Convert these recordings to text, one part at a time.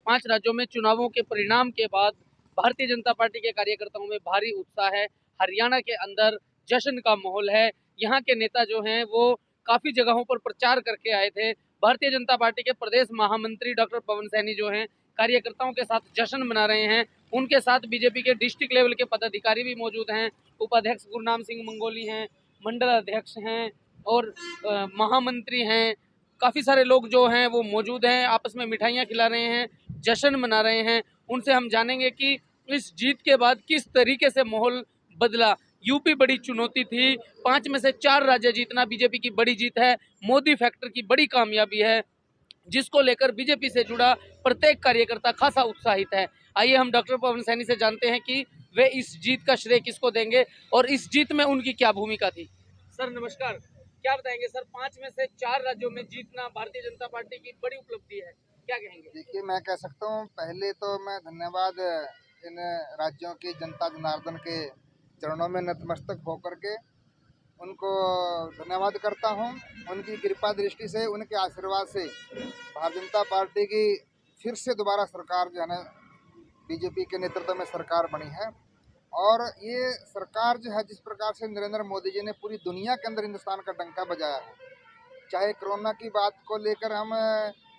5 राज्यों में चुनावों के परिणाम के बाद भारतीय जनता पार्टी के कार्यकर्ताओं में भारी उत्साह है। हरियाणा के अंदर जश्न का माहौल है। यहाँ के नेता जो हैं वो काफी जगहों पर प्रचार करके आए थे। भारतीय जनता पार्टी के प्रदेश महामंत्री डॉक्टर पवन सैनी जो हैं कार्यकर्ताओं के साथ जश्न मना रहे हैं। उनके साथ बीजेपी के डिस्ट्रिक्ट लेवल के पदाधिकारी भी मौजूद हैं। उपाध्यक्ष गुरनाम सिंह मंगोली हैं, मंडल अध्यक्ष हैं और महामंत्री हैं। काफी सारे लोग जो हैं वो मौजूद हैं, आपस में मिठाइयाँ खिला रहे हैं, जश्न मना रहे हैं। उनसे हम जानेंगे कि इस जीत के बाद किस तरीके से माहौल बदला। यूपी बड़ी चुनौती थी, 5 में से 4 राज्य जीतना बीजेपी की बड़ी जीत है। मोदी फैक्टर की बड़ी कामयाबी है, जिसको लेकर बीजेपी से जुड़ा प्रत्येक कार्यकर्ता खासा उत्साहित है। आइए हम डॉक्टर पवन सैनी से जानते हैं कि वे इस जीत का श्रेय किसको देंगे और इस जीत में उनकी क्या भूमिका थी। सर नमस्कार, क्या बताएंगे सर, 5 में से 4 राज्यों में जीतना भारतीय जनता पार्टी की बड़ी उपलब्धि है, क्या कहेंगे? देखिए, मैं कह सकता हूँ, पहले तो मैं धन्यवाद इन राज्यों की जनता जनार्दन के चरणों में नतमस्तक होकर के उनको धन्यवाद करता हूँ। उनकी कृपा दृष्टि से, उनके आशीर्वाद से भारतीय जनता पार्टी की फिर से दोबारा सरकार जो है ना, बीजेपी के नेतृत्व में सरकार बनी है। और ये सरकार जो है, जिस प्रकार से नरेंद्र मोदी जी ने पूरी दुनिया के अंदर हिंदुस्तान का डंका बजाया है, चाहे कोरोना की बात को लेकर हम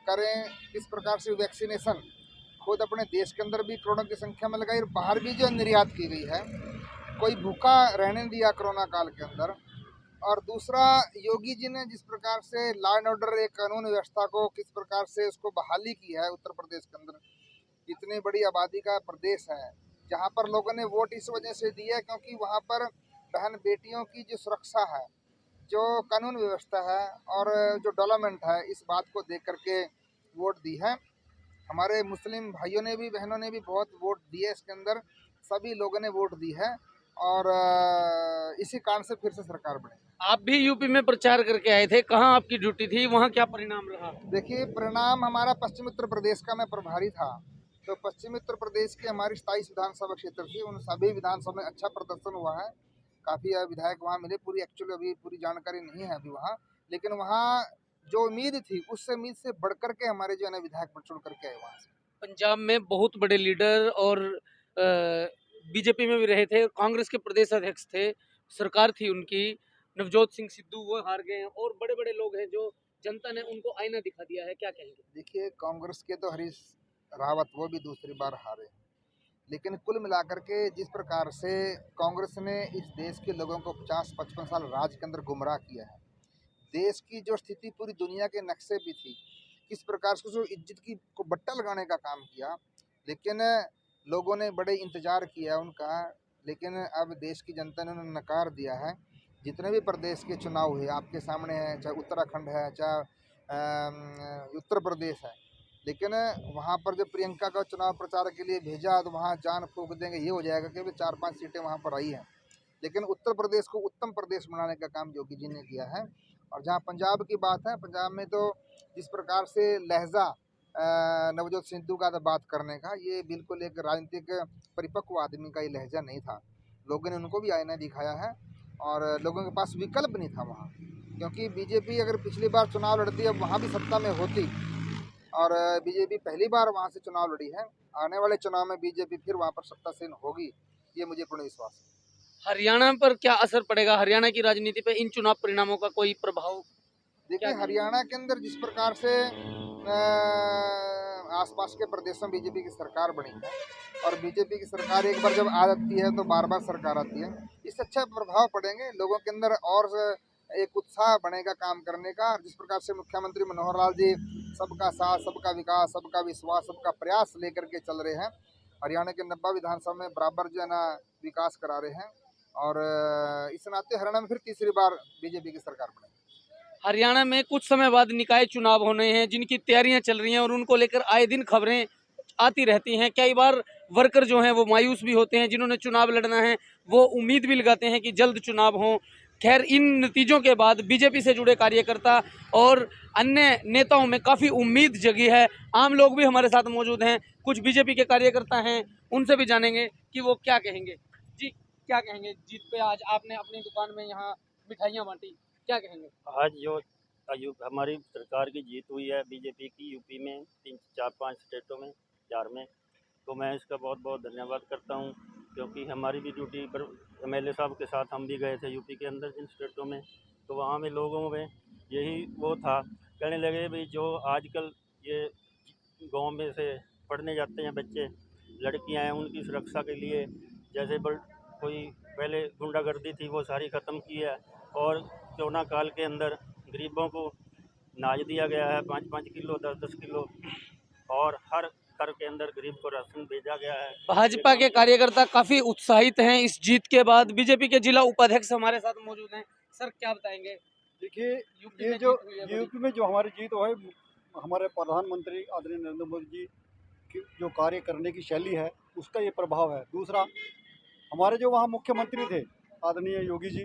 करें, किस प्रकार से वैक्सीनेशन खुद अपने देश के अंदर भी करोड़ों की संख्या में लगाई और बाहर भी जो निर्यात की गई है, कोई भूखा रहने नहीं दिया कोरोना काल के अंदर। और दूसरा, योगी जी ने जिस प्रकार से लॉ एंड ऑर्डर, एक कानून व्यवस्था को किस प्रकार से उसको बहाली की है उत्तर प्रदेश के अंदर। इतनी बड़ी आबादी का प्रदेश है, जहाँ पर लोगों ने वोट इस वजह से दिया क्योंकि वहाँ पर बहन बेटियों की जो सुरक्षा है, जो कानून व्यवस्था है और जो डेवलपमेंट है, इस बात को देख करके वोट दी है। हमारे मुस्लिम भाइयों ने भी, बहनों ने भी बहुत वोट दिए इसके अंदर, सभी लोगों ने वोट दी है और इसी कारण से फिर से सरकार बनी। आप भी यूपी में प्रचार करके आए थे, कहाँ आपकी ड्यूटी थी, वहाँ क्या परिणाम रहा? देखिए, परिणाम हमारा पश्चिम उत्तर प्रदेश का मैं प्रभारी था, तो पश्चिम उत्तर प्रदेश की हमारी 27 विधानसभा क्षेत्र थी, उन सभी विधानसभा में अच्छा प्रदर्शन हुआ है। काफ़ी विधायक वहाँ मिले, पूरी एक्चुअली अभी पूरी जानकारी नहीं है अभी वहाँ, लेकिन वहाँ जो उम्मीद थी उससे उम्मीद से बढ़ करके हमारे जो है ना विधायक चुन करके आए वहाँ से। पंजाब में बहुत बड़े लीडर और बीजेपी में भी रहे थे, कांग्रेस के प्रदेश अध्यक्ष थे, सरकार थी उनकी, नवजोत सिंह सिद्धू वो हार गए हैं और बड़े बड़े लोग हैं जो जनता ने उनको आईना दिखा दिया है, क्या कहेंगे? देखिए, कांग्रेस के तो हरीश रावत, वो भी दूसरी बार हारे, लेकिन कुल मिलाकर के जिस प्रकार से कांग्रेस ने इस देश के लोगों को 50-55 साल राज के अंदर गुमराह किया है, देश की जो स्थिति पूरी दुनिया के नक्शे भी थी, किस प्रकार से जो इज्जत की को बट्टा लगाने का काम किया, लेकिन लोगों ने बड़े इंतजार किया उनका, लेकिन अब देश की जनता ने उन्हें नकार दिया है। जितने भी प्रदेश के चुनाव हुए आपके सामने हैं, चाहे उत्तराखंड है, चाहे उत्तर प्रदेश है, लेकिन वहाँ पर जब प्रियंका का चुनाव प्रचार के लिए भेजा तो वहाँ जान फूंक देंगे ये हो जाएगा कि 4-5 सीटें वहाँ पर आई हैं, लेकिन उत्तर प्रदेश को उत्तम प्रदेश बनाने का काम योगी जी ने किया है। और जहाँ पंजाब की बात है, पंजाब में तो जिस प्रकार से लहजा नवजोत सिद्धू का बात करने का, ये बिल्कुल एक राजनीतिक परिपक्व आदमी का ये लहजा नहीं था। लोगों ने उनको भी आईना दिखाया है और लोगों के पास विकल्प नहीं था वहाँ, क्योंकि बीजेपी अगर पिछली बार चुनाव लड़ती अब वहाँ भी सत्ता में होती, और बीजेपी पहली बार वहाँ से चुनाव लड़ी है, आने वाले चुनाव में बीजेपी फिर वहाँ पर सत्तासीन होगी, ये मुझे पूर्ण विश्वास है। हरियाणा पर क्या असर पड़ेगा, हरियाणा की राजनीति पे इन चुनाव परिणामों का कोई प्रभाव? देखिए, हरियाणा के अंदर जिस प्रकार से आसपास के प्रदेशों में बीजेपी की सरकार बनी है और बीजेपी की सरकार एक बार जब आ जाती है तो बार बार सरकार आती है, इससे अच्छा प्रभाव पड़ेंगे लोगों के अंदर और एक उत्साह बढ़ेगा काम करने का। जिस प्रकार से मुख्यमंत्री मनोहर लाल जी सबका साथ, सबका विकास, सबका विश्वास, सबका प्रयास लेकर के चल रहे हैं, हरियाणा के 90 विधानसभा में बराबर जो है ना विकास करा रहे हैं, और इस नाते हरियाणा में फिर तीसरी बार बीजेपी की सरकार बनेगी। हरियाणा में कुछ समय बाद निकाय चुनाव होने हैं, जिनकी तैयारियां चल रही हैं और उनको लेकर आए दिन खबरें आती रहती हैं। कई बार वर्कर जो हैं वो मायूस भी होते हैं, जिन्होंने चुनाव लड़ना है वो उम्मीद भी लगाते हैं कि जल्द चुनाव हों। खैर, इन नतीजों के बाद बीजेपी से जुड़े कार्यकर्ता और अन्य नेताओं में काफ़ी उम्मीद जगी है। आम लोग भी हमारे साथ मौजूद हैं, कुछ बीजेपी के कार्यकर्ता हैं, उनसे भी जानेंगे कि वो क्या कहेंगे। जी, क्या कहेंगे जीत पे? आज आपने अपनी दुकान में यहाँ मिठाइयाँ बांटी, क्या कहेंगे? आज जो हमारी सरकार की जीत हुई है बीजेपी की यूपी में 3-4-5 स्टेटों में, 2000 में। तो मैं इसका बहुत बहुत धन्यवाद करता हूँ, क्योंकि हमारी भी ड्यूटी पर MLA साहब के साथ हम भी गए थे यूपी के अंदर जिन स्टेटों में, तो वहाँ में लोगों में यही वो था, कहने लगे भाई जो आजकल ये गांव में से पढ़ने जाते हैं बच्चे, लड़कियां हैं, उनकी सुरक्षा के लिए जैसे कोई पहले गुंडागर्दी थी वो सारी ख़त्म की है, और कोरोना काल के अंदर गरीबों को अनाज दिया गया है 5-5 किलो 10-10 किलो, और हर घर के अंदर गरीब को राशन भेजा गया है। भाजपा के कार्यकर्ता काफी उत्साहित हैं इस जीत के बाद। बीजेपी के जिला उपाध्यक्ष हमारे साथ मौजूद हैं। सर क्या बताएंगे? देखिए, यूपी ये में जो जीत हुई है बड़ी। यूपी में जो हमारी जीत है, हमारे प्रधानमंत्री आदरणीय नरेंद्र मोदी जी की जो कार्य करने की शैली है उसका ये प्रभाव है। दूसरा, हमारे जो वहाँ मुख्यमंत्री थे आदरणीय योगी जी,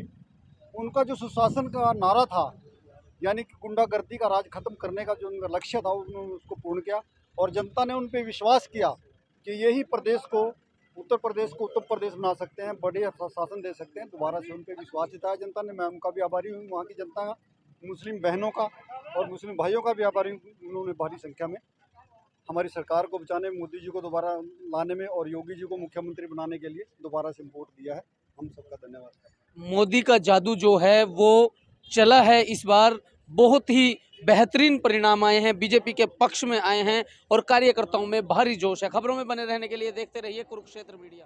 उनका जो सुशासन का नारा था, यानी कि गुंडागर्दी का राज खत्म करने का जो उनका लक्ष्य था, उन्होंने उसको पूर्ण किया, और जनता ने उन पर विश्वास किया कि यही प्रदेश को उत्तर प्रदेश बना सकते हैं, बढ़िया शासन दे सकते हैं। दोबारा से उन पर विश्वास जताया जनता ने। मैं उनका भी आभारी हूँ, वहाँ की जनता का, मुस्लिम बहनों का और मुस्लिम भाइयों का भी आभारी हूँ। उन्होंने भारी संख्या में हमारी सरकार को बचाने में, मोदी जी को दोबारा लाने में और योगी जी को मुख्यमंत्री बनाने के लिए दोबारा से वोट दिया है। हम सबका धन्यवाद। मोदी का जादू जो है वो चला है इस बार। बहुत ही बेहतरीन परिणाम आए हैं, बीजेपी के पक्ष में आए हैं और कार्यकर्ताओं में भारी जोश है। खबरों में बने रहने के लिए देखते रहिए कुरुक्षेत्र मीडिया।